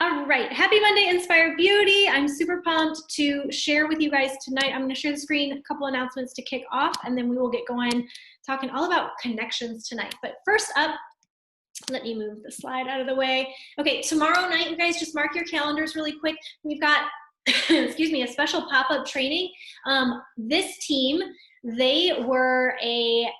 All right, happy Monday, Inspire Beauty. I'm super pumped to share with you guys tonight. I'm gonna share the screen, a couple announcements to kick off, and then we will get going talking all about connections tonight. But first up, let me move the slide out of the way. Okay, tomorrow night, you guys just mark your calendars really quick. We've got, excuse me, a special pop-up training. This team, they were a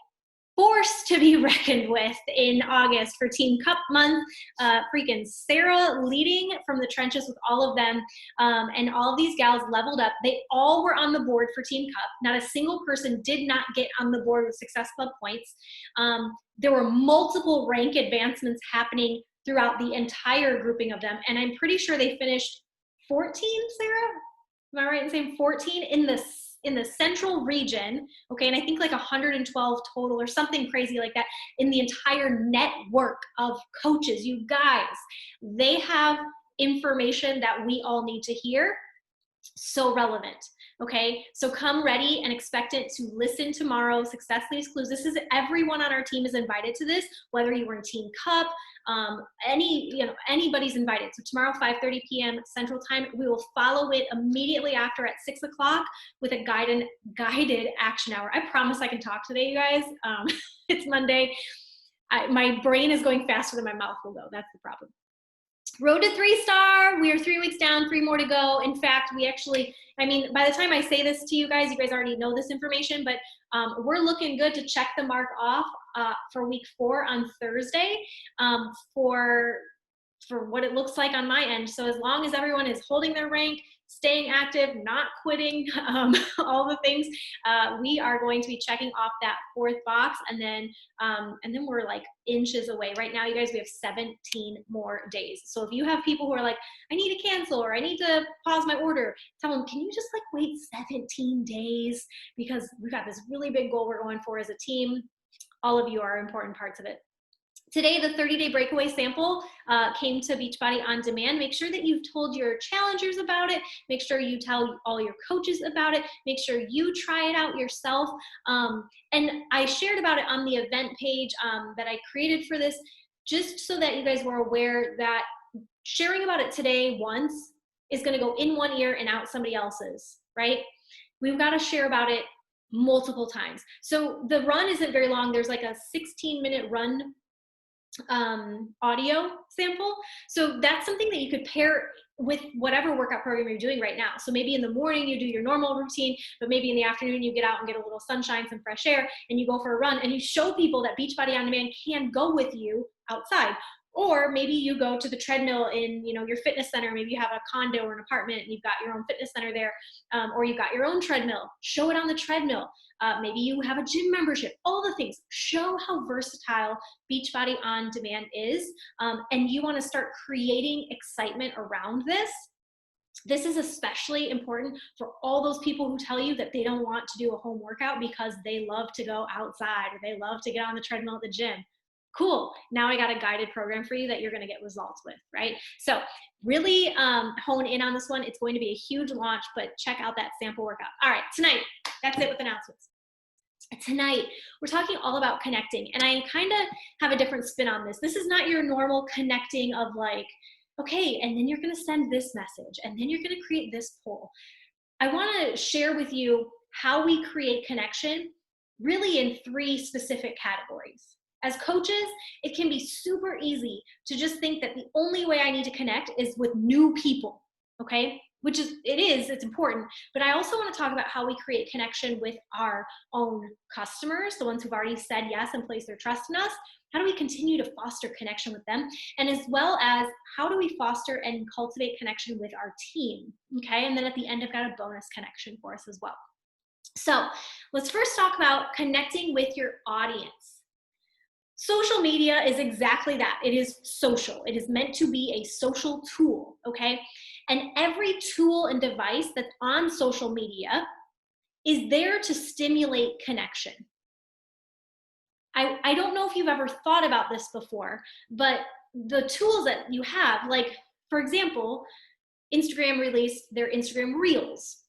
force to be reckoned with in August for Team Cup month. Freaking Sarah leading from the trenches with all of them, and all of these gals leveled up. They all were on the board for Team Cup. Not a single person did not get on the board with Success Club points. There were multiple rank advancements happening throughout the entire grouping of them, and I'm pretty sure they finished 14, Sarah? Am I right in saying 14 in the central region, okay, and I think like 112 total or something crazy like that in the entire network of coaches. You guys, they have information that we all need to hear. So relevant, okay? So come ready and expectant to listen tomorrow. Success Leaves Clues. This is everyone on our team is invited to this, whether you were in Team Cup, anybody's invited. So tomorrow, 5:30 p.m. Central Time, we will follow it immediately after at 6 o'clock with a guided action hour. I promise I can talk today, you guys. It's Monday. My brain is going faster than my mouth will go. That's the problem. Road to 3-star. We are 3 weeks down, 3 more to go. In fact, we actually, I mean, by the time I say this to you guys already know this information, but we're looking good to check the mark off for week 4 on Thursday for what it looks like on my end. So as long as everyone is holding their rank, staying active, not quitting, all the things, we are going to be checking off that 4th box, and then we're like inches away. Right now, you guys, we have 17 more days. So if you have people who are like, I need to cancel or I need to pause my order, tell them, can you just like wait 17 days? Because we've got this really big goal we're going for as a team. All of you are important parts of it. Today, the 30-day breakaway sample came to Beachbody On Demand. Make sure that you've told your challengers about it. Make sure you tell all your coaches about it. Make sure you try it out yourself. And I shared about it on the event page that I created for this, just so that you guys were aware that sharing about it today once is going to go in one ear and out somebody else's, right? We've got to share about it multiple times. So the run isn't very long. There's like a 16-minute run audio sample. So that's something that you could pair with whatever workout program you're doing right now. So maybe in the morning you do your normal routine, but maybe in the afternoon you get out and get a little sunshine, some fresh air, and you go for a run, and you show people that Beachbody On Demand can go with you outside. Or maybe you go to the treadmill in, your fitness center. Maybe you have a condo or an apartment and you've got your own fitness center there, or you've got your own treadmill. Show it on the treadmill. Maybe you have a gym membership. All the things. Show how versatile Beachbody On Demand is, and you want to start creating excitement around this. This is especially important for all those people who tell you that they don't want to do a home workout because they love to go outside or they love to get on the treadmill at the gym. Cool. Now I got a guided program for you that you're going to get results with, right? So really hone in on this one. It's going to be a huge launch, but check out that sample workout. All right, tonight, that's it with announcements. Tonight, we're talking all about connecting, and I kind of have a different spin on this. This is not your normal connecting of like, okay, and then you're going to send this message, and then you're going to create this poll. I want to share with you how we create connection really in 3 specific categories. As coaches, it can be super easy to just think that the only way I need to connect is with new people, okay? Which is, it's important. But I also want to talk about how we create connection with our own customers, the ones who've already said yes and placed their trust in us. How do we continue to foster connection with them? And as well as how do we foster and cultivate connection with our team, okay? And then at the end, I've got a bonus connection for us as well. So let's first talk about connecting with your audience. Social media is exactly that. It is social. It is meant to be a social tool, okay? And every tool and device that's on social media is there to stimulate connection. I don't know if you've ever thought about this before, but the tools that you have, like, for example, Instagram released their Instagram Reels.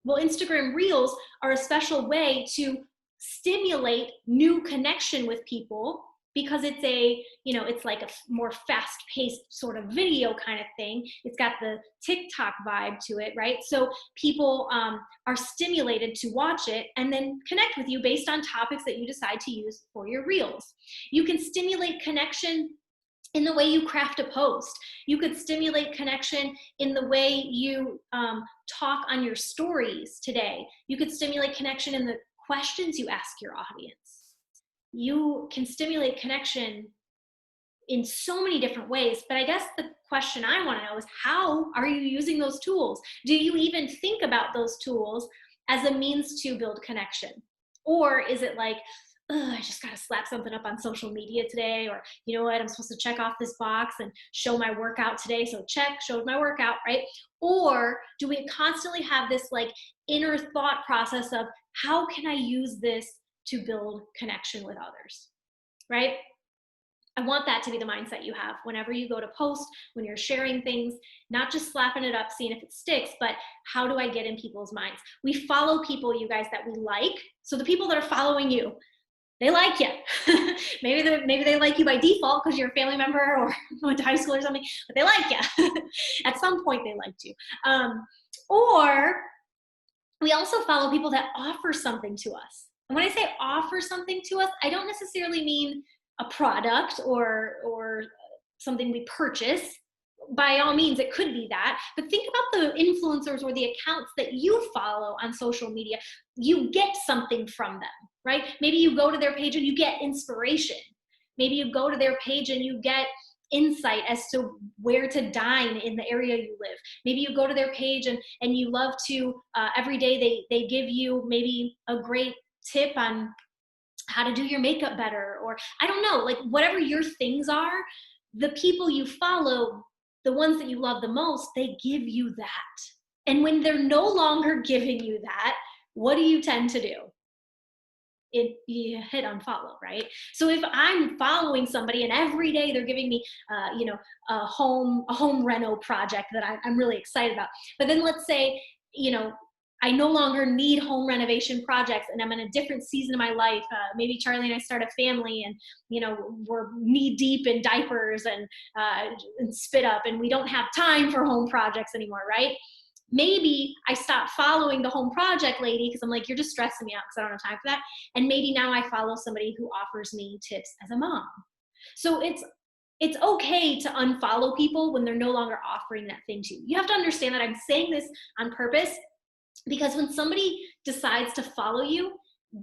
Well, Instagram Reels are a special way to stimulate new connection with people because it's a, it's like a more fast paced sort of video kind of thing. It's got the TikTok vibe to it, right? So people are stimulated to watch it and then connect with you based on topics that you decide to use for your reels. You can stimulate connection in the way you craft a post. You could stimulate connection in the way you talk on your stories today. You could stimulate connection in the questions you ask your audience. You can stimulate connection in so many different ways. But I guess the question I want to know is, how are you using those tools? Do you even think about those tools as a means to build connection? Or is it like, I just got to slap something up on social media today, or you know what, I'm supposed to check off this box and show my workout today, so check, showed my workout, right? Or do we constantly have this like inner thought process of, how can I use this to build connection with others, right? I want that to be the mindset you have whenever you go to post, when you're sharing things, not just slapping it up, seeing if it sticks, but how do I get in people's minds? We follow people, you guys, that we like. So the people that are following you, they like you. maybe they like you by default because you're a family member or went to high school or something, but they like you. At some point they liked you. Or we also follow people that offer something to us. And when I say offer something to us, I don't necessarily mean a product or something we purchase. By all means, it could be that. But think about the influencers or the accounts that you follow on social media. You get something from them, right? Maybe you go to their page and you get inspiration. Maybe you go to their page and you get insight as to where to dine in the area you live. Maybe you go to their page and you love to, every day they give you maybe a great tip on how to do your makeup better, or I don't know, like whatever your things are, the people you follow, the ones that you love the most, they give you that. And when they're no longer giving you that, what do you tend to do? You hit unfollow, right? So if I'm following somebody and every day they're giving me, a home reno project that I'm really excited about, but then let's say, I no longer need home renovation projects and I'm in a different season of my life. Maybe Charlie and I start a family and, we're knee deep in diapers and spit up and we don't have time for home projects anymore, right? Maybe I stop following the home project lady because I'm like, you're just stressing me out because I don't have time for that. And maybe now I follow somebody who offers me tips as a mom. So it's okay to unfollow people when they're no longer offering that thing to you. You have to understand that I'm saying this on purpose, because when somebody decides to follow you,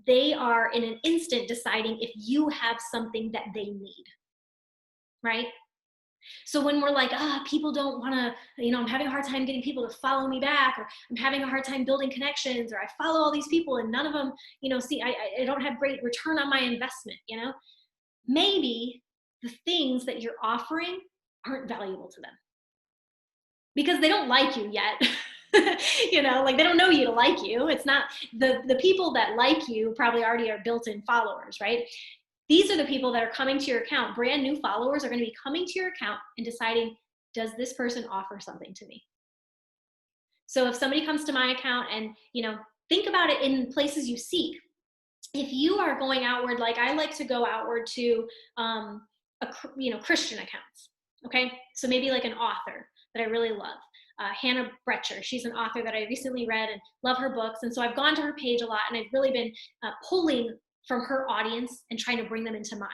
they are in an instant deciding if you have something that they need, right? So when we're like, people don't want to, I'm having a hard time getting people to follow me back, or I'm having a hard time building connections, or I follow all these people and none of them, I don't have great return on my investment, maybe the things that you're offering aren't valuable to them because they don't like you yet. Like they don't know you to like you. It's not the people that like you probably already are built-in followers, right? These are the people that are coming to your account. Brand new followers are going to be coming to your account and deciding, does this person offer something to me? So if somebody comes to my account and, think about it in places you seek. If you are going outward, like I like to go outward to, Christian accounts. Okay. So maybe like an author that I really love. Hannah Brecher. She's an author that I recently read and love her books. And so I've gone to her page a lot and I've really been pulling from her audience and trying to bring them into mine.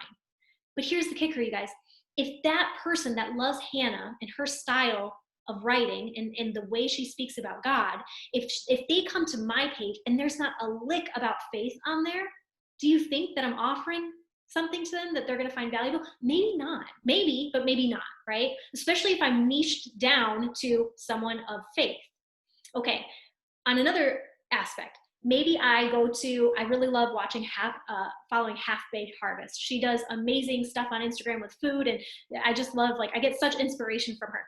But here's the kicker, you guys. If that person that loves Hannah and her style of writing and the way she speaks about God, if they come to my page and there's not a lick about faith on there, do you think that I'm offering something to them that they're going to find valuable? Maybe not. Maybe, but maybe not, right? Especially if I'm niched down to someone of faith. Okay, on another aspect, maybe I really love watching following Half Baked Harvest. She does amazing stuff on Instagram with food, and I just love, I get such inspiration from her.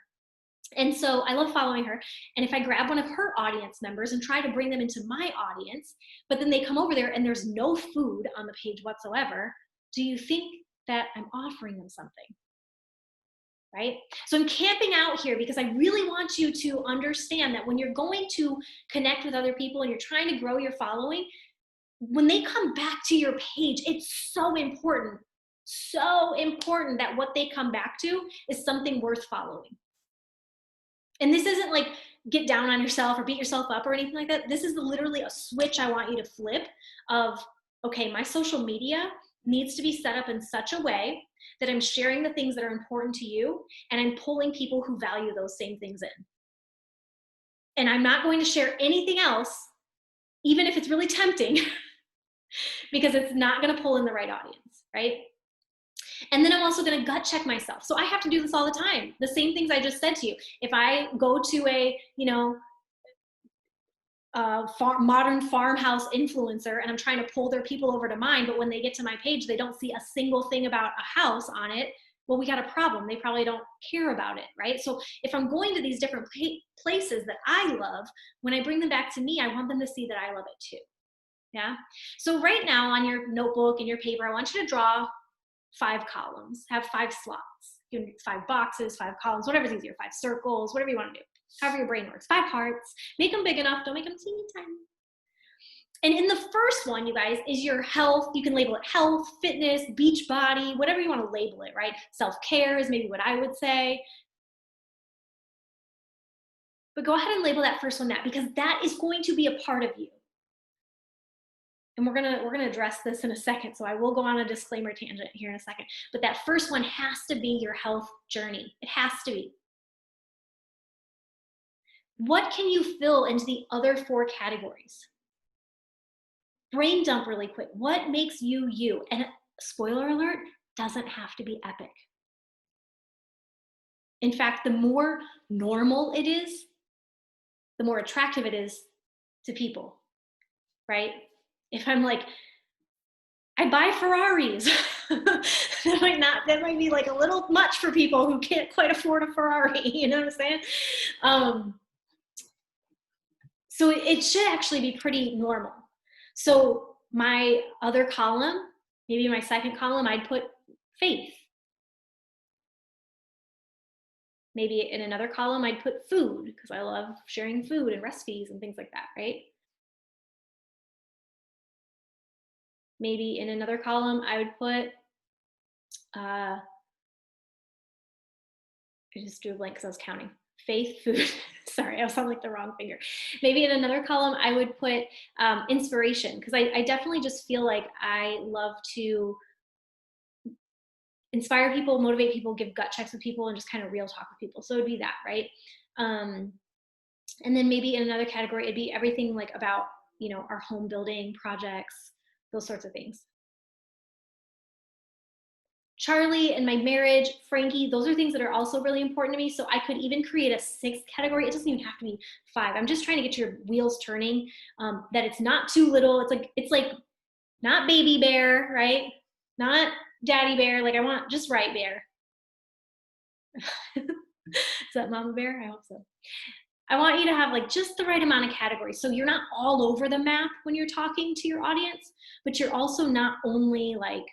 And so I love following her. And if I grab one of her audience members and try to bring them into my audience, but then they come over there and there's no food on the page whatsoever, do you think that I'm offering them something? Right? So I'm camping out here because I really want you to understand that when you're going to connect with other people and you're trying to grow your following, when they come back to your page, it's so important So important that what they come back to is something worth following. And this isn't like get down on yourself or beat yourself up or anything like that. This is literally a switch I want you to flip of, okay, my social media needs to be set up in such a way that I'm sharing the things that are important to you, and I'm pulling people who value those same things in. And I'm not going to share anything else, even if it's really tempting, because it's not going to pull in the right audience, right? And then I'm also going to gut check myself. So I have to do this all the time. The same things I just said to you. If I go to a, modern farmhouse influencer and I'm trying to pull their people over to mine, but when they get to my page, they don't see a single thing about a house on it, well, we got a problem. They probably don't care about it, right? So if I'm going to these different places that I love, when I bring them back to me, I want them to see that I love it too. Yeah. So right now on your notebook and your paper, I want you to draw 5 columns, have 5 slots. You can do 5 boxes, 5 columns, whatever's easier, 5 circles, whatever you want to do, however your brain works. 5 hearts, make them big enough, don't make them teeny tiny. And in the first one, you guys, is your health. You can label it health, fitness, beach body, whatever you want to label it, right? Self-care is maybe what I would say. But go ahead and label that first one that, because that is going to be a part of you. And we're gonna address this in a second, so I will go on a disclaimer tangent here in a second. But that first one has to be your health journey. It has to be. What can you fill into the other 4 categories? Brain dump really quick. What makes you you? And spoiler alert, doesn't have to be epic. In fact, the more normal it is, the more attractive it is to people, right? If I'm like, I buy Ferraris, that might be like a little much for people who can't quite afford a Ferrari, you know what I'm saying? So it should actually be pretty normal. So my other column, maybe my second column, I'd put faith. Maybe in another column, I'd put food, because I love sharing food and recipes and things like that, right? Maybe in another column, I would put, I just drew a blank because I was counting. Faith, food. Sorry, I sound like the wrong finger. Maybe in another column, I would put inspiration, because I definitely just feel like I love to inspire people, motivate people, give gut checks with people, and just kind of real talk with people. So it'd be that, right? And then maybe in another category, it'd be everything like about, our home building projects, those sorts of things. Charlie and my marriage, Frankie, those are things that are also really important to me. So I could even create a 6th category. It doesn't even have to be 5. I'm just trying to get your wheels turning, that it's not too little. It's like not baby bear, right? Not daddy bear. Like I want just right bear. Is that mama bear? I hope so. I want you to have like just the right amount of categories. So you're not all over the map when you're talking to your audience, but you're also not only like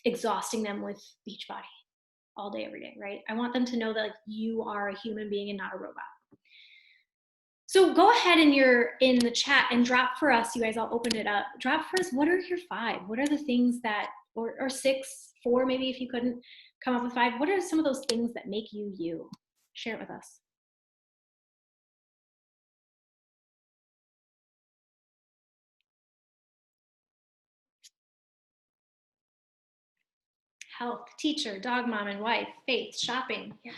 exhausting them with Beachbody all day, every day, right? I want them to know that like you are a human being and not a robot. So go ahead and you're in the chat and drop for us, you guys, I'll open it up. Drop for us, what are your 5? What are the things that, or 6, 4 maybe if you couldn't come up with 5, what are some of those things that make you you? Share it with us. Health, teacher, dog mom and wife, faith, shopping, yes.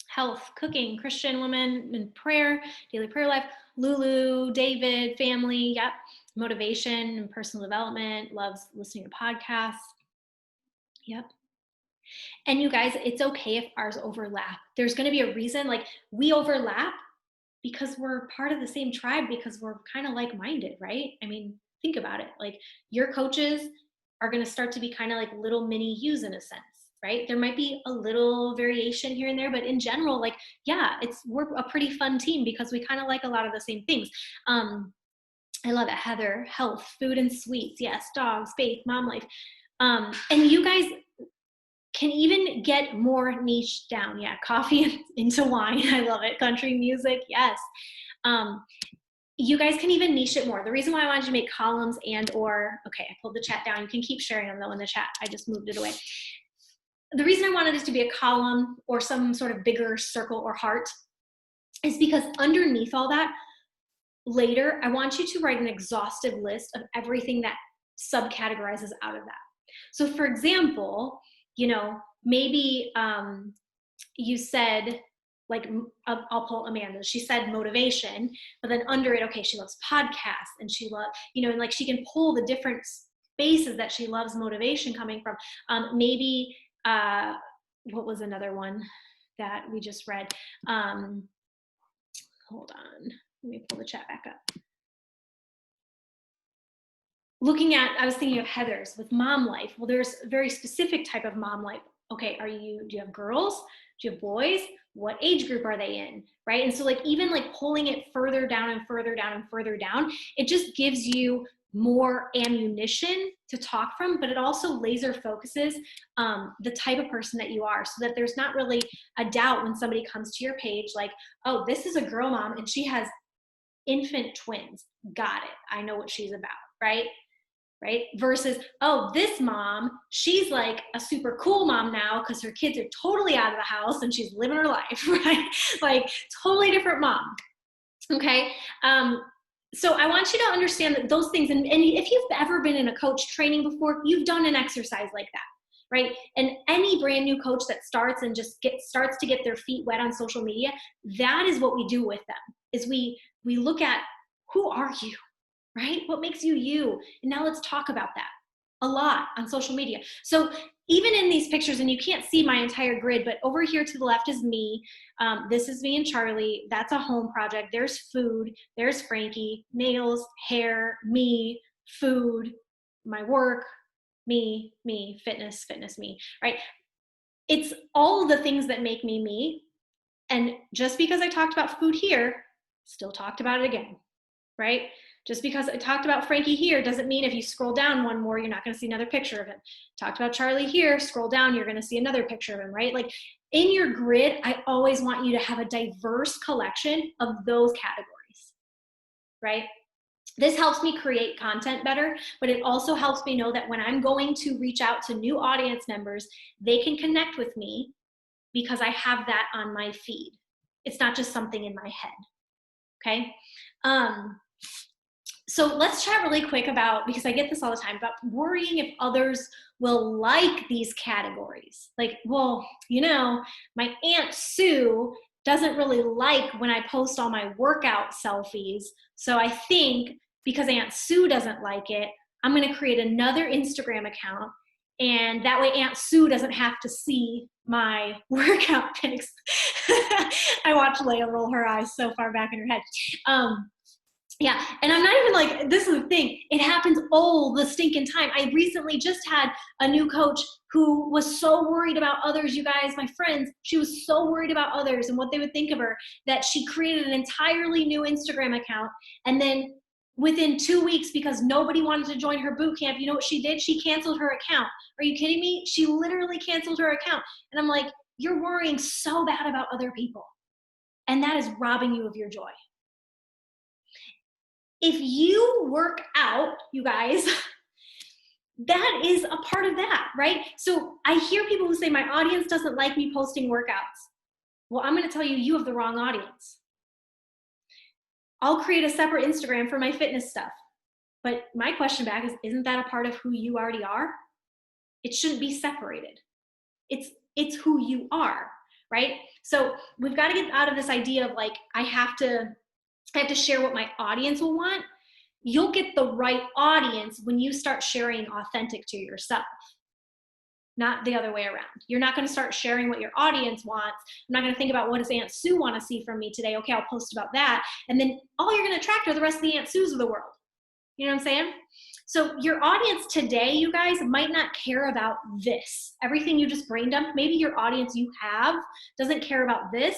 Health, cooking, Christian woman, and prayer, daily prayer life, Lulu, David, family, yep. Motivation and personal development, loves listening to podcasts, yep. And you guys, it's okay if ours overlap. There's going to be a reason, like we overlap because we're part of the same tribe, because we're kind of like-minded, right? I mean, think about it. Like your coaches are going to start to be kind of like little mini yous in a sense, right? There might be a little variation here and there, but in general, like, yeah, we're a pretty fun team because we kind of like a lot of the same things. I love it. Heather, health, food and sweets. Yes. Dogs, faith, mom life. And you guys can even get more niche down. Yeah, coffee into wine. I love it. Country music, yes. You guys can even niche it more. The reason why I wanted to make columns okay, I pulled the chat down. You can keep sharing them though in the chat. I just moved it away. The reason I wanted this to be a column or some sort of bigger circle or heart is because underneath all that, later, I want you to write an exhaustive list of everything that subcategorizes out of that. So for example, maybe you said, like, I'll pull Amanda, she said motivation, but then under it, okay, she loves podcasts and she loves, and like she can pull the different spaces that she loves motivation coming from. Maybe, what was another one that we just read? Hold on, let me pull the chat back up. I was thinking of Heather's with mom life. Well, there's a very specific type of mom life. Okay, do you have girls? Do you have boys? What age group are they in, right? And so like even like pulling it further down and further down and further down, it just gives you more ammunition to talk from, but it also laser focuses the type of person that you are, so that there's not really a doubt when somebody comes to your page like, oh, this is a girl mom and she has infant twins. Got it. I know what she's about, right? Versus, oh, this mom, she's like a super cool mom now because her kids are totally out of the house and she's living her life, right? Like totally different mom. Okay. So I want you to understand that those things, and if you've ever been in a coach training before, you've done an exercise like that, right? And any brand new coach that starts and just starts to get their feet wet on social media, that is what we do with them, is we look at, who are you? Right? What makes you you? And now let's talk about that a lot on social media. So even in these pictures, and you can't see my entire grid, but over here to the left is me. This is me and Charlie. That's a home project. There's food. There's Frankie. Nails, hair, me, food, my work, me, fitness, me, right? It's all the things that make me me. And just because I talked about food here, still talked about it again, right? Just because I talked about Frankie here doesn't mean if you scroll down one more, you're not going to see another picture of him. Talked about Charlie here, scroll down, you're going to see another picture of him, right? Like in your grid, I always want you to have a diverse collection of those categories, right? This helps me create content better, but it also helps me know that when I'm going to reach out to new audience members, they can connect with me because I have that on my feed. It's not just something in my head, okay? So let's chat really quick about, because I get this all the time, about worrying if others will like these categories. Like, well, my Aunt Sue doesn't really like when I post all my workout selfies. So I think because Aunt Sue doesn't like it, I'm going to create another Instagram account. And that way Aunt Sue doesn't have to see my workout pics. I watched Leia roll her eyes so far back in her head. Yeah, and I'm not even like, this is the thing, it happens all the stinking time. I recently just had a new coach who was so worried about others, you guys, my friends, she was so worried about others and what they would think of her that she created an entirely new Instagram account. And then within 2 weeks, because nobody wanted to join her boot camp, you know what she did? She canceled her account. Are you kidding me? She literally canceled her account. And I'm like, you're worrying so bad about other people. And that is robbing you of your joy. If you work out, you guys, that is a part of that, right? So I hear people who say, my audience doesn't like me posting workouts. Well, I'm going to tell you, you have the wrong audience. I'll create a separate Instagram for my fitness stuff. But my question back is, isn't that a part of who you already are? It shouldn't be separated. It's who you are, right? So we've got to get out of this idea of like, I have to share what my audience will want. You'll get the right audience when you start sharing authentic to yourself, not the other way around. You're not going to start sharing what your audience wants. I'm not going to think about, what does Aunt Sue want to see from me today? Okay, I'll post about that. And then all you're going to attract are the rest of the Aunt Sues of the world. You know what I'm saying? So your audience today, you guys, might not care about this. Everything you just brain dumped, maybe your audience you have doesn't care about this,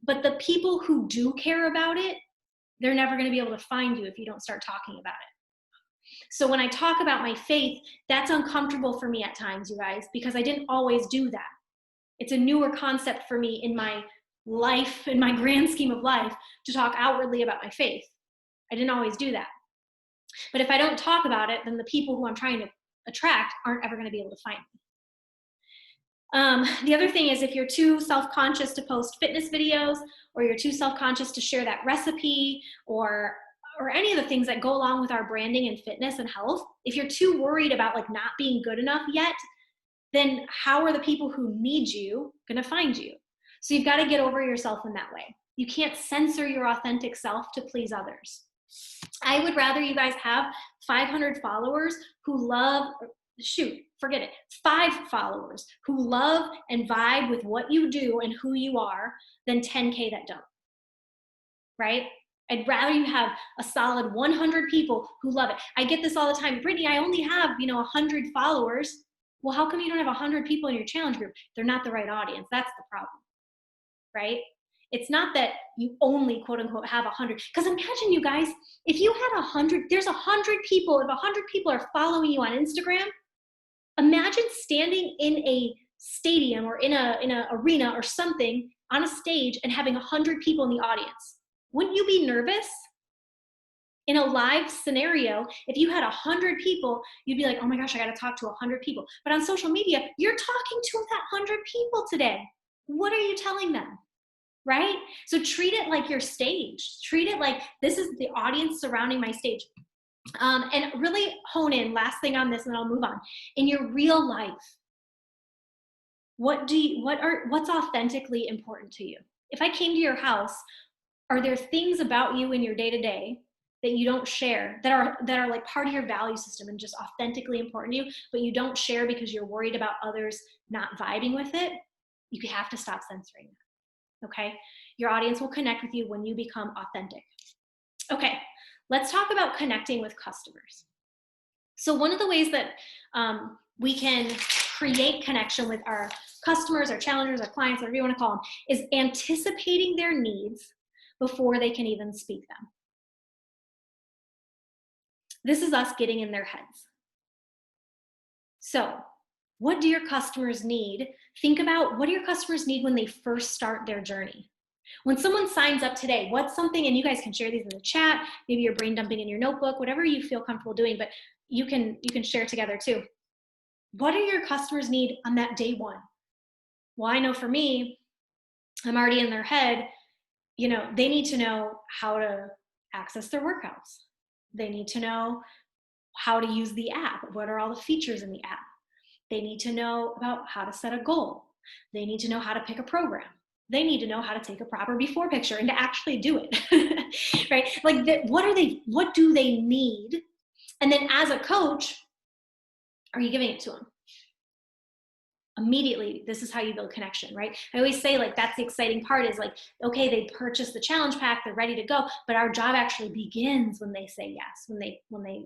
but the people who do care about it, they're never going to be able to find you if you don't start talking about it. So when I talk about my faith, that's uncomfortable for me at times, you guys, because I didn't always do that. It's a newer concept for me in my life, in my grand scheme of life, to talk outwardly about my faith. I didn't always do that. But if I don't talk about it, then the people who I'm trying to attract aren't ever going to be able to find me. The other thing is, if you're too self-conscious to post fitness videos, or you're too self-conscious to share that recipe, or any of the things that go along with our branding and fitness and health, if you're too worried about like not being good enough yet, then how are the people who need you going to find you? So you've got to get over yourself in that way. You can't censor your authentic self to please others. I would rather you guys have 500 followers who love, forget it, 5 followers who love and vibe with what you do and who you are than 10K that don't, right? I'd rather you have a solid 100 people who love it. I get this all the time. Brittany, I only have, 100 followers. Well, how come you don't have 100 people in your challenge group? They're not the right audience. That's the problem, right? It's not that you only quote unquote have 100. Because imagine, you guys, if you had 100, there's 100 people, if 100 people are following you on Instagram, imagine standing in a stadium or in a arena or something on a stage and having 100 people in the audience. Wouldn't you be nervous? In a live scenario, if you had 100 people, you'd be like, oh my gosh, I got to talk to 100 people. But on social media, you're talking to that 100 people today. What are you telling them? Right? So treat it like your stage. Treat it like this is the audience surrounding my stage. And really hone in, last thing on this, and then I'll move on. In your real life, what's authentically important to you? If I came to your house, are there things about you in your day-to-day that you don't share, that are like part of your value system and just authentically important to you, but you don't share because you're worried about others not vibing with it? You have to stop censoring that, okay? Your audience will connect with you when you become authentic. Okay, let's talk about connecting with customers. So one of the ways that we can create connection with our customers, our challengers, our clients, whatever you want to call them, is anticipating their needs before they can even speak them. This is us getting in their heads. So what do your customers need? Think about, what do your customers need when they first start their journey? When someone signs up today, what's something, and you guys can share these in the chat, maybe you're brain dumping in your notebook, whatever you feel comfortable doing, but you can share together too. What do your customers need on that day one? Well, I know for me, I'm already in their head, they need to know how to access their workouts. They need to know how to use the app. What are all the features in the app? They need to know about how to set a goal. They need to know how to pick a program. They need to know how to take a proper before picture and to actually do it, right? Like, what do they need? And then as a coach, are you giving it to them? Immediately, this is how you build connection, right? I always say, like, that's the exciting part, is like, okay, they purchased the challenge pack, they're ready to go, but our job actually begins when they say yes, when they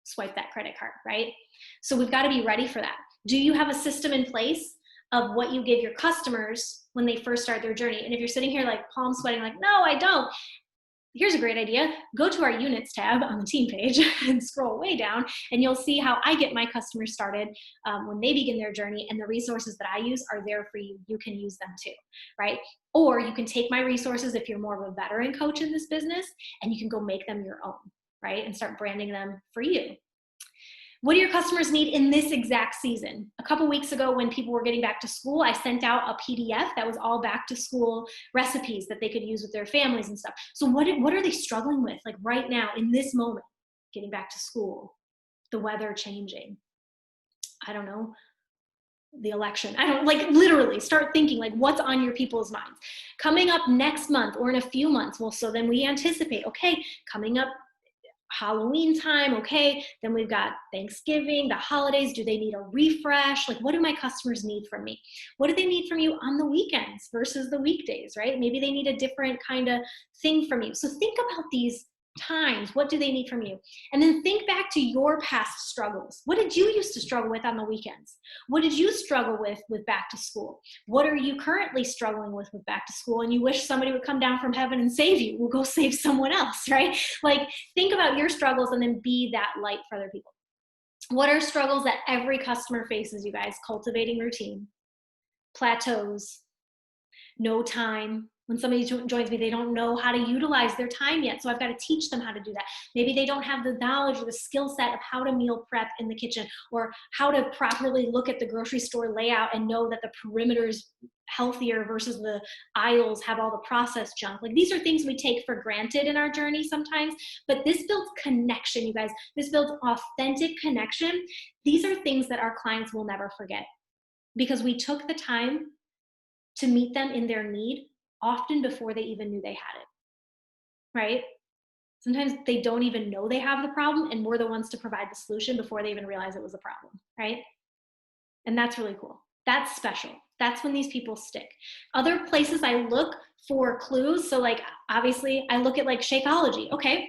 swipe that credit card, right? So we've got to be ready for that. Do you have a system in place of what you give your customers when they first start their journey? And if you're sitting here like palm sweating, like, no, I don't, here's a great idea. Go to our units tab on the team page and scroll way down, and you'll see how I get my customers started when they begin their journey, and the resources that I use are there for you. You can use them too, right? Or you can take my resources if you're more of a veteran coach in this business, and you can go make them your own, right? And start branding them for you. What do your customers need in this exact season? A couple weeks ago, when people were getting back to school, I sent out a PDF that was all back to school recipes that they could use with their families and stuff. So what are they struggling with, like right now in this moment? Getting back to school, the weather changing, I don't know, the election. I don't, like, literally start thinking, like, what's on your people's minds? Coming up next month or in a few months, well, so then we anticipate, okay, coming up Halloween time, okay, then we've got Thanksgiving, the holidays. Do they need a refresh? Like, what do my customers need from me? What do they need from you on the weekends versus the weekdays, right? Maybe they need a different kind of thing from you. So think about these times? What do they need from you? And then think back to your past struggles. What did you used to struggle with on the weekends? What did you struggle with back to school? What are you currently struggling with back to school? And you wish somebody would come down from heaven and save you. Well, go save someone else, right? Like, think about your struggles and then be that light for other people. What are struggles that every customer faces, you guys? Cultivating routine, plateaus, no time. When somebody joins me, they don't know how to utilize their time yet. So I've got to teach them how to do that. Maybe they don't have the knowledge or the skill set of how to meal prep in the kitchen, or how to properly look at the grocery store layout and know that the perimeter is healthier versus the aisles have all the processed junk. Like, these are things we take for granted in our journey sometimes, but this builds connection, you guys. This builds authentic connection. These are things that our clients will never forget, because we took the time to meet them in their need, often before they even knew they had it, right? Sometimes they don't even know they have the problem, and we're the ones to provide the solution before they even realize it was a problem, right? And that's really cool. That's special. That's when these people stick. Other places I look for clues, so like, obviously I look at like Shakeology. Okay,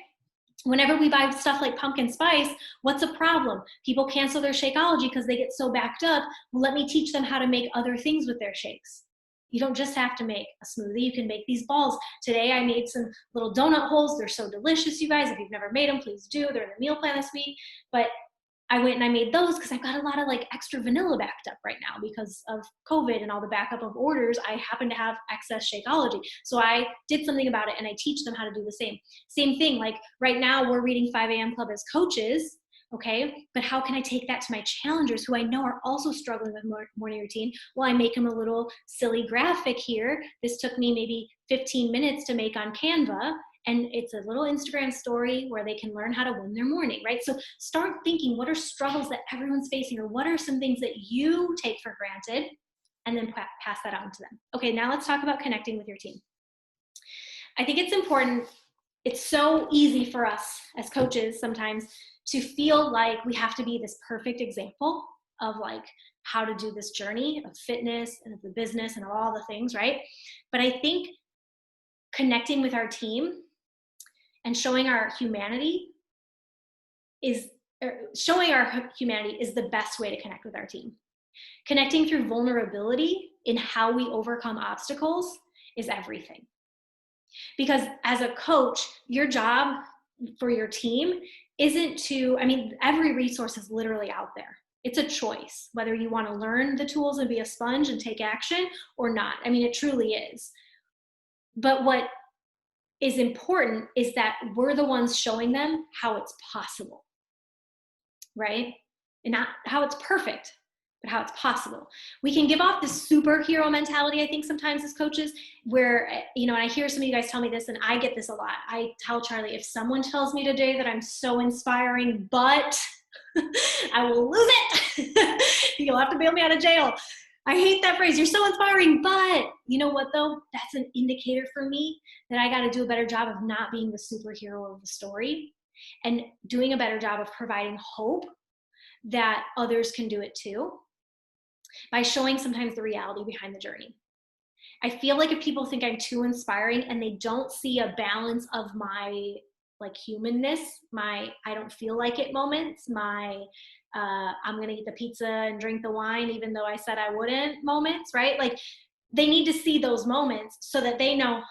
whenever we buy stuff like pumpkin spice, what's a problem? People cancel their Shakeology because they get so backed up. Well, let me teach them how to make other things with their shakes. You don't just have to make a smoothie. You can make these balls. Today I made some little donut holes. They're so delicious, you guys. If you've never made them, please do. They're in the meal plan this week. But I went and I made those because I've got a lot of like extra vanilla backed up right now because of COVID and all the backup of orders. I happen to have excess Shakeology. So I did something about it, and I teach them how to do the same. Same thing, like right now we're reading 5 a.m. Club as coaches. Okay, but how can I take that to my challengers who I know are also struggling with morning routine? Well, I make them a little silly graphic here. This took me maybe 15 minutes to make on Canva, and it's a little Instagram story where they can learn how to win their morning, right? So start thinking, what are struggles that everyone's facing, or what are some things that you take for granted, and then pass that on to them. Okay, now let's talk about connecting with your team. I think it's important. It's so easy for us as coaches sometimes to feel like we have to be this perfect example of like how to do this journey of fitness and of the business and all the things, right? But I think connecting with our team and showing our humanity is the best way to connect with our team. Connecting through vulnerability in how we overcome obstacles is everything. Because as a coach, your job for your team isn't to, I mean, every resource is literally out there. It's a choice whether you want to learn the tools and be a sponge and take action or not. I mean, it truly is. But what is important is that we're the ones showing them how it's possible, right? And not how it's perfect, but how it's possible. We can give off this superhero mentality, I think, sometimes as coaches, where, you know, and I hear some of you guys tell me this, and I get this a lot. I tell Charlie, if someone tells me today that I'm so inspiring, but I will lose it. You'll have to bail me out of jail. I hate that phrase. You're so inspiring, but you know what though? That's an indicator for me that I got to do a better job of not being the superhero of the story, and doing a better job of providing hope that others can do it too, by showing sometimes the reality behind the journey. I feel like if people think I'm too inspiring and they don't see a balance of my like humanness, my I don't feel like it moments, my I'm gonna eat the pizza and drink the wine even though I said I wouldn't moments, right? Like, they need to see those moments so that they know,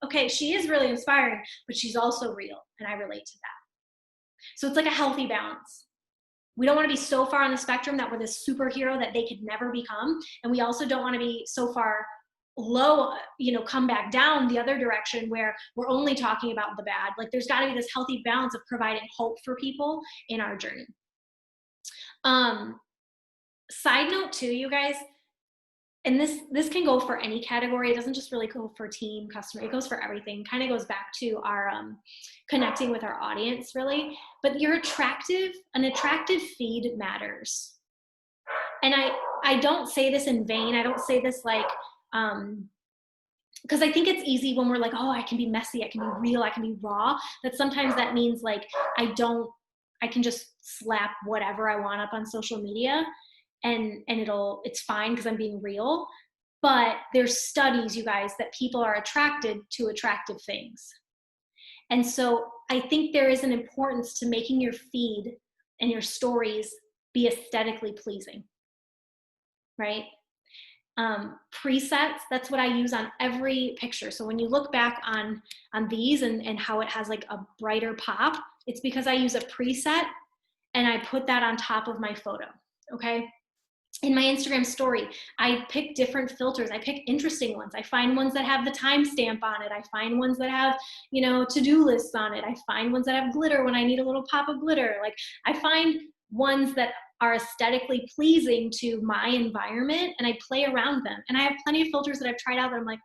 okay, she is really inspiring, but she's also real, and I relate to that. So it's like a healthy balance. We don't want to be so far on the spectrum that we're this superhero that they could never become. And we also don't want to be so far low, you know, come back down the other direction where we're only talking about the bad. Like, there's got to be this healthy balance of providing hope for people in our journey. Side note too, you guys, and this can go for any category. It doesn't just really go for team, customer. It goes for everything. Kind of goes back to our connecting with our audience, really. But an attractive feed matters. And I don't say this in vain. I don't say this like, because I think it's easy when we're like, oh, I can be messy, I can be real, I can be raw. That sometimes that means like I can just slap whatever I want up on social media, and it's fine because I'm being real. But there's studies, you guys, that people are attracted to attractive things. And so I think there is an importance to making your feed and your stories be aesthetically pleasing, right? Presets, that's what I use on every picture. So when you look back on these and how it has like a brighter pop, it's because I use a preset and I put that on top of my photo, okay? In my Instagram story, I pick different filters. I pick interesting ones. I find ones that have the timestamp on it. I find ones that have, to-do lists on it. I find ones that have glitter when I need a little pop of glitter. Like, I find ones that are aesthetically pleasing to my environment, and I play around them. And I have plenty of filters that I've tried out that I'm like,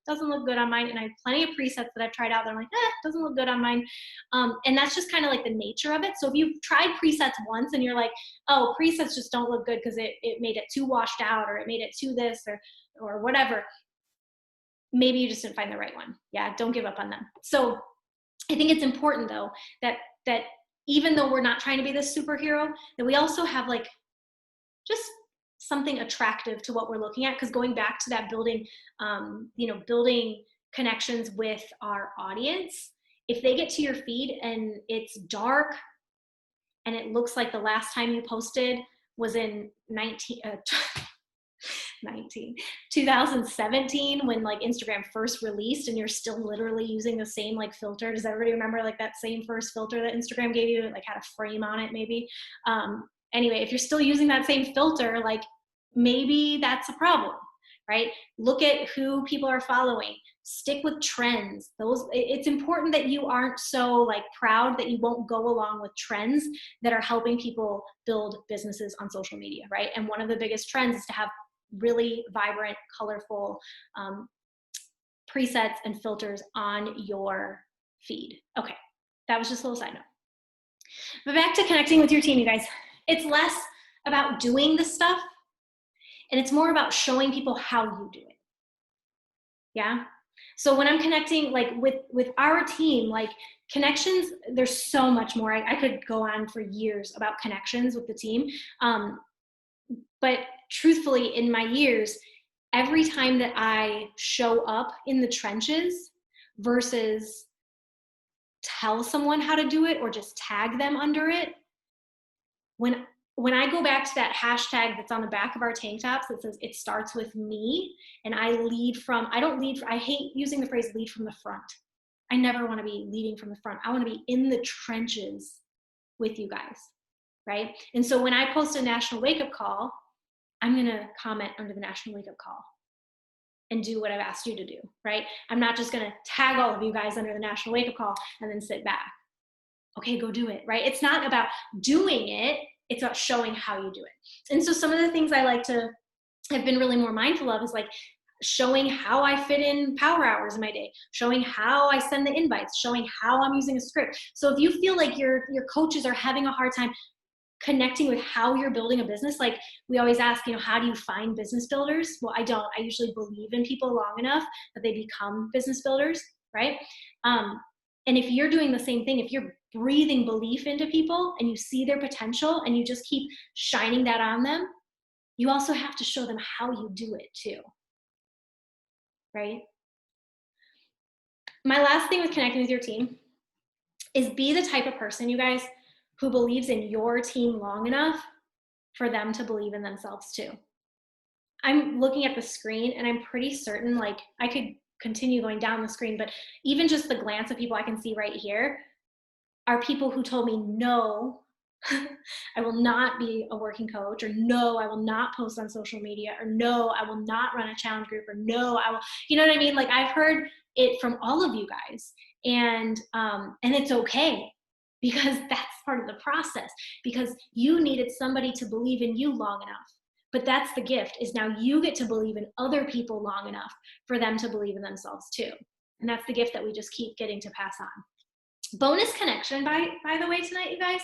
doesn't look good on mine. And I have plenty of presets that I've tried out that I'm like, doesn't look good on mine. And that's just kind of like the nature of it. So if you've tried presets once and you're like, oh, presets just don't look good because it made it too washed out, or it made it too this or whatever, maybe you just didn't find the right one. Yeah, don't give up on them. So I think it's important, though, that even though we're not trying to be this superhero, that we also have like just something attractive to what we're looking at. Because going back to that building connections with our audience, if they get to your feed and it's dark and it looks like the last time you posted was in 2017, when like Instagram first released, and you're still literally using the same like filter. Does everybody remember like that same first filter that Instagram gave you? It like had a frame on it maybe. Anyway, if you're still using that same filter, like maybe that's a problem, right? Look at who people are following. Stick with trends. It's important that you aren't so like proud that you won't go along with trends that are helping people build businesses on social media, right? And one of the biggest trends is to have really vibrant, colorful presets and filters on your feed. Okay, that was just a little side note. But back to connecting with your team, you guys. It's less about doing the stuff, and it's more about showing people how you do it. Yeah? So when I'm connecting like with our team, like connections, there's so much more. I could go on for years about connections with the team. But truthfully, in my years, every time that I show up in the trenches versus tell someone how to do it or just tag them under it, when I go back to that hashtag that's on the back of our tank tops that says it starts with me, and I hate using the phrase lead from the front. I never want to be leading from the front. I want to be in the trenches with you guys, right? And so when I post a National Wake Up Call, I'm going to comment under the National Wake Up Call and do what I've asked you to do, right? I'm not just going to tag all of you guys under the National Wake Up Call and then sit back. Okay, go do it, right? It's not about doing it. It's about showing how you do it. And so some of the things I like to have been really more mindful of is like showing how I fit in power hours in my day, showing how I send the invites, showing how I'm using a script. So if you feel like your coaches are having a hard time connecting with how you're building a business, like we always ask, how do you find business builders? Well, I don't. I usually believe in people long enough that they become business builders, right? And if you're doing the same thing, if you're breathing belief into people and you see their potential and you just keep shining that on them, you also have to show them how you do it too, right? My last thing with connecting with your team is be the type of person, you guys, who believes in your team long enough for them to believe in themselves too. I'm looking at the screen and I'm pretty certain, like I could continue going down the screen, but even just the glance of people I can see right here are people who told me, no, I will not be a working coach, or no, I will not post on social media, or no, I will not run a challenge group, or no, I will, you know what I mean? Like I've heard it from all of you guys, and it's okay, because that's part of the process, because you needed somebody to believe in you long enough. But that's the gift, is now you get to believe in other people long enough for them to believe in themselves too. And that's the gift that we just keep getting to pass on. Bonus connection, by the way, tonight, you guys,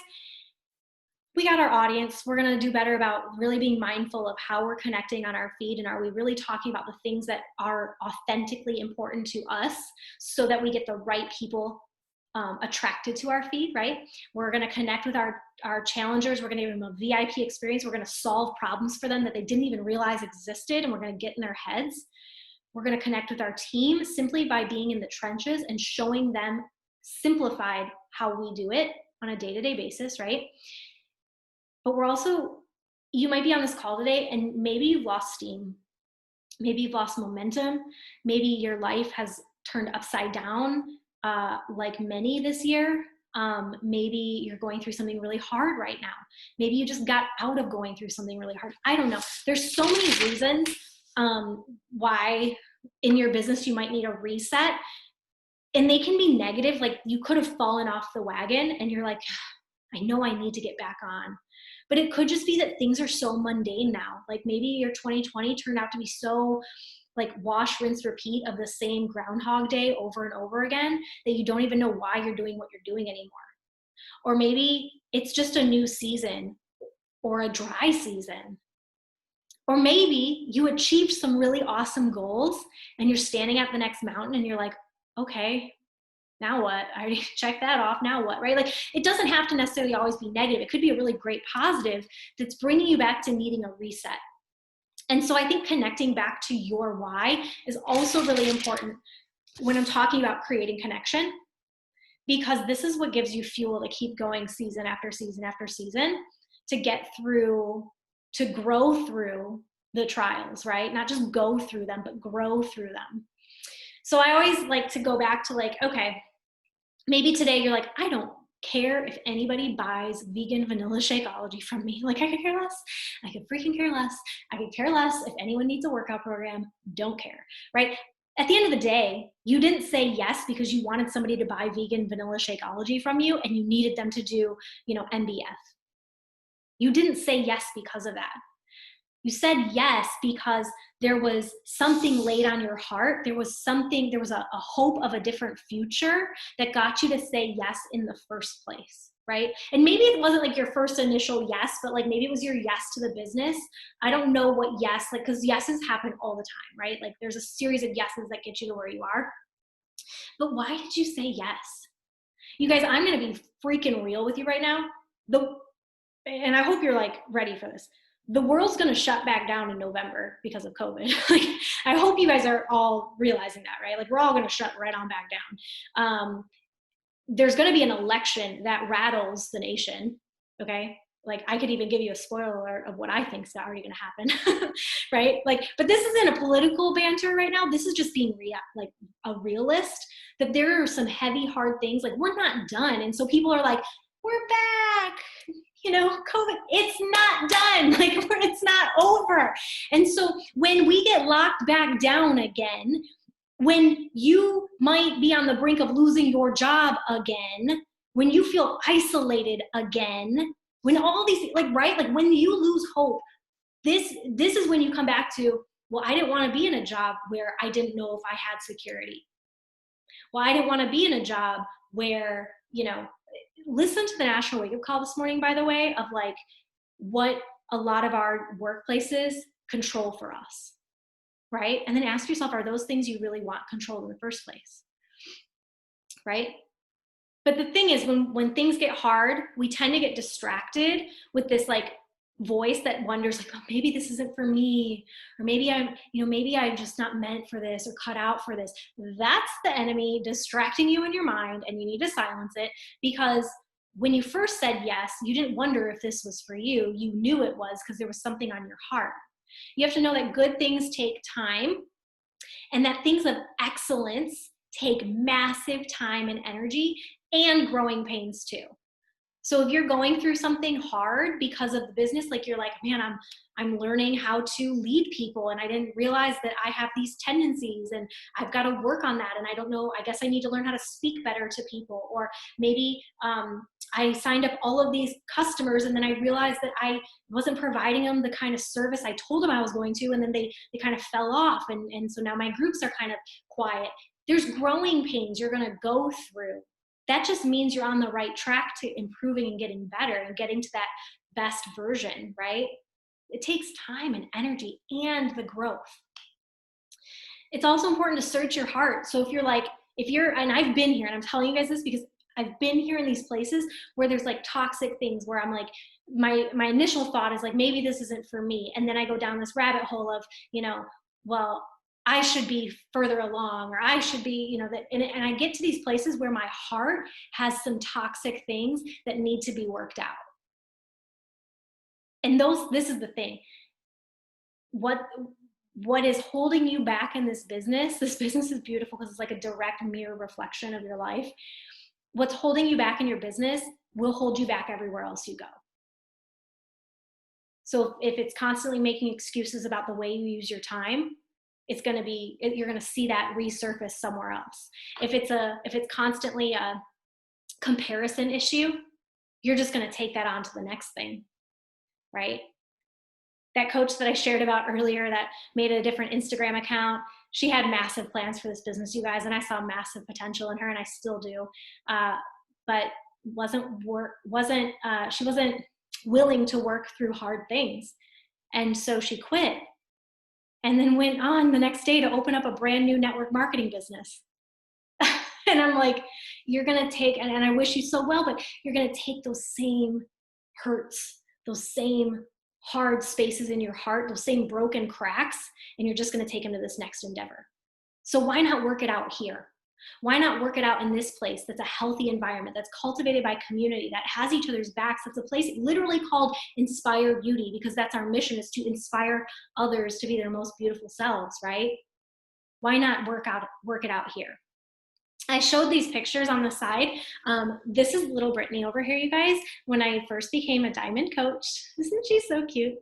we got our audience. We're going to do better about really being mindful of how we're connecting on our feed, and are we really talking about the things that are authentically important to us so that we get the right people attracted to our feed, right? We're going to connect with our challengers. We're going to give them a VIP experience. We're going to solve problems for them that they didn't even realize existed, and we're going to get in their heads. We're going to connect with our team simply by being in the trenches and showing them simplified how we do it on a day-to-day basis, right? But we're also, you might be on this call today and maybe you've lost steam. Maybe you've lost momentum. Maybe your life has turned upside down, like many this year. Maybe you're going through something really hard right now. Maybe you just got out of going through something really hard. I don't know. There's so many reasons why in your business you might need a reset. And they can be negative. Like you could have fallen off the wagon and you're like, I know I need to get back on. But it could just be that things are so mundane now. Like maybe your 2020 turned out to be so like wash, rinse, repeat of the same Groundhog Day over and over again that you don't even know why you're doing what you're doing anymore. Or maybe it's just a new season or a dry season. Or maybe you achieved some really awesome goals and you're standing at the next mountain and you're like, okay, now what? I already checked that off. Now what, right? Like it doesn't have to necessarily always be negative. It could be a really great positive that's bringing you back to needing a reset. And so I think connecting back to your why is also really important when I'm talking about creating connection, because this is what gives you fuel to keep going season after season after season, to get through, to grow through the trials, right? Not just go through them, but grow through them. So I always like to go back to like, okay, maybe today you're like, I don't care if anybody buys vegan vanilla Shakeology from me. Like I could care less. I could freaking care less. I could care less if anyone needs a workout program. Don't care, right? At the end of the day, you didn't say yes because you wanted somebody to buy vegan vanilla Shakeology from you and you needed them to do, MBF. You didn't say yes because of that. You said yes because there was something laid on your heart. There was a hope of a different future that got you to say yes in the first place, right? And maybe it wasn't like your first initial yes, but like maybe it was your yes to the business. I don't know what yes, like, because yeses happen all the time, right? Like there's a series of yeses that get you to where you are. But why did you say yes? You guys, I'm going to be freaking real with you right now. And I hope you're like ready for this. The world's going to shut back down in November because of COVID. Like, I hope you guys are all realizing that, right? Like we're all going to shut right on back down. There's going to be an election that rattles the nation. Okay. Like I could even give you a spoiler alert of what I think is already going to happen. Right. Like, but this isn't a political banter right now. This is just being like a realist, that there are some heavy, hard things. Like we're not done. And so people are like, we're back. COVID, it's not done. Like it's not over. And so when we get locked back down again, when you might be on the brink of losing your job again, when you feel isolated again, when all these, right? Like when you lose hope, this is when you come back to, well, I didn't want to be in a job where I didn't know if I had security. Well, I didn't want to be in a job where, listen to the National Wake Up Call this morning, by the way, of like what a lot of our workplaces control for us, right? And then ask yourself, are those things you really want controlled in the first place, right? But the thing is, when things get hard, we tend to get distracted with this like voice that wonders like, oh, maybe this isn't for me, or maybe I'm just not meant for this or cut out for this. That's the enemy distracting you in your mind, and you need to silence it, because when you first said yes, you didn't wonder if this was for you. You knew it was because there was something on your heart. You have to know that good things take time, and that things of excellence take massive time and energy and growing pains too. So if you're going through something hard because of the business, like you're like, man, I'm learning how to lead people, and I didn't realize that I have these tendencies and I've got to work on that. And I don't know, I guess I need to learn how to speak better to people. Or maybe I signed up all of these customers and then I realized that I wasn't providing them the kind of service I told them I was going to, and then they kind of fell off. And so now my groups are kind of quiet. There's growing pains you're going to go through. That just means you're on the right track to improving and getting better and getting to that best version, right? It takes time and energy and the growth. It's also important to search your heart. So and I've been here, and I'm telling you guys this because I've been here in these places where there's like toxic things where I'm like, my initial thought is like, maybe this isn't for me. And then I go down this rabbit hole of, well, I should be further along, or I should be, you know, that, and I get to these places where my heart has some toxic things that need to be worked out. And this is the thing. What what is holding you back in this business is beautiful because it's like a direct mirror reflection of your life. What's holding you back in your business will hold you back everywhere else you go. So if it's constantly making excuses about the way you use your time, you're going to see that resurface somewhere else. If it's constantly a comparison issue, you're just going to take that on to the next thing, right? That coach that I shared about earlier that made a different Instagram account, she had massive plans for this business, you guys, and I saw massive potential in her, and I still do. But she wasn't willing to work through hard things, and so she quit, and then went on the next day to open up a brand new network marketing business. And I'm like, you're gonna take, and I wish you so well, but you're gonna take those same hurts, those same hard spaces in your heart, those same broken cracks, and you're just going to take them to this next endeavor. So why not work it out here? Why not work it out in this place that's a healthy environment, that's cultivated by community, that has each other's backs, that's a place literally called Inspire Beauty, because that's our mission, is to inspire others to be their most beautiful selves, right? Why not work it out here? I showed these pictures on the side. This is little Brittany over here, you guys. When I first became a diamond coach, isn't she so cute?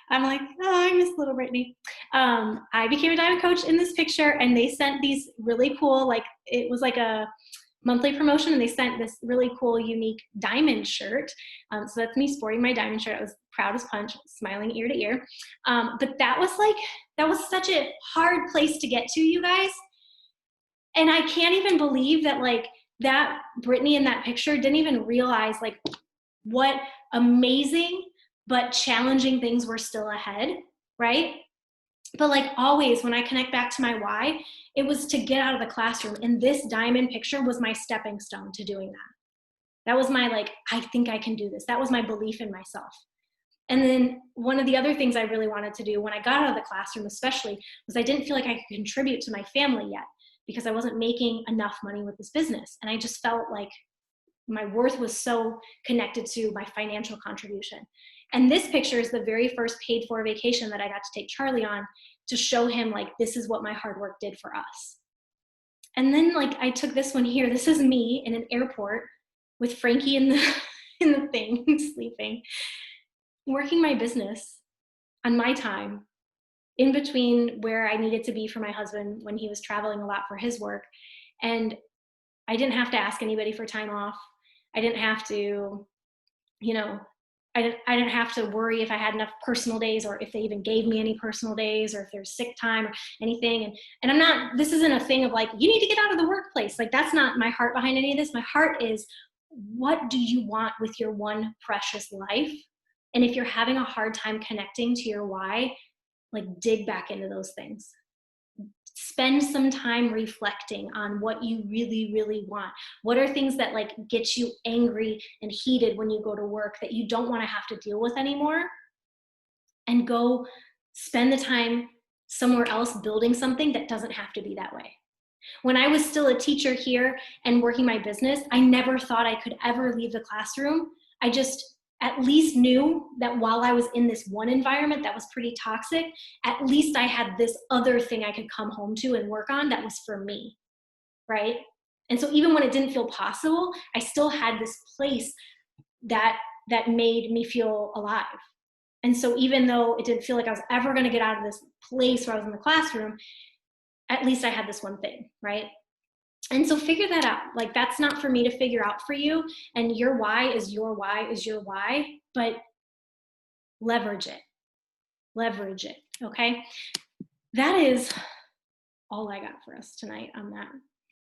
I'm like, oh, I miss little Brittany. I became a diamond coach in this picture, and they sent these really cool, like it was like a monthly promotion, and they sent this really cool, unique diamond shirt. So that's me sporting my diamond shirt. I was proud as punch, smiling ear to ear. But that was such a hard place to get to, you guys. And I can't even believe that, like, that Brittany in that picture didn't even realize like what amazing but challenging things were still ahead, right? But like always, when I connect back to my why, it was to get out of the classroom. And this diamond picture was my stepping stone to doing that. That was my, like, I think I can do this. That was my belief in myself. And then one of the other things I really wanted to do when I got out of the classroom, especially, was I didn't feel like I could contribute to my family yet, because I wasn't making enough money with this business. And I just felt like my worth was so connected to my financial contribution. And this picture is the very first paid for vacation that I got to take Charlie on, to show him like, this is what my hard work did for us. And then like I took this one here. This is me in an airport with Frankie in the in the thing, sleeping, working my business on my time, in between where I needed to be for my husband when he was traveling a lot for his work. And I didn't have to ask anybody for time off. I didn't have to, you know, I didn't have to worry if I had enough personal days, or if they even gave me any personal days, or if there's sick time or anything. And I'm not, this isn't a thing of like, you need to get out of the workplace. Like, that's not my heart behind any of this. My heart is, what do you want with your one precious life? And if you're having a hard time connecting to your why, like, dig back into those things. Spend some time reflecting on what you really, really want. What are things that like get you angry and heated when you go to work that you don't want to have to deal with anymore? And go spend the time somewhere else building something that doesn't have to be that way. When I was still a teacher here and working my business, I never thought I could ever leave the classroom. I just at least knew that while I was in this one environment that was pretty toxic, at least I had this other thing I could come home to and work on that was for me, right? And so even when it didn't feel possible, I still had this place that made me feel alive. And so even though it didn't feel like I was ever going to get out of this place where I was in the classroom, at least I had this one thing, right? And so figure that out. Like, that's not for me to figure out for you. And your why is your why is your why, but leverage it. Leverage it. Okay. That is all I got for us tonight on that.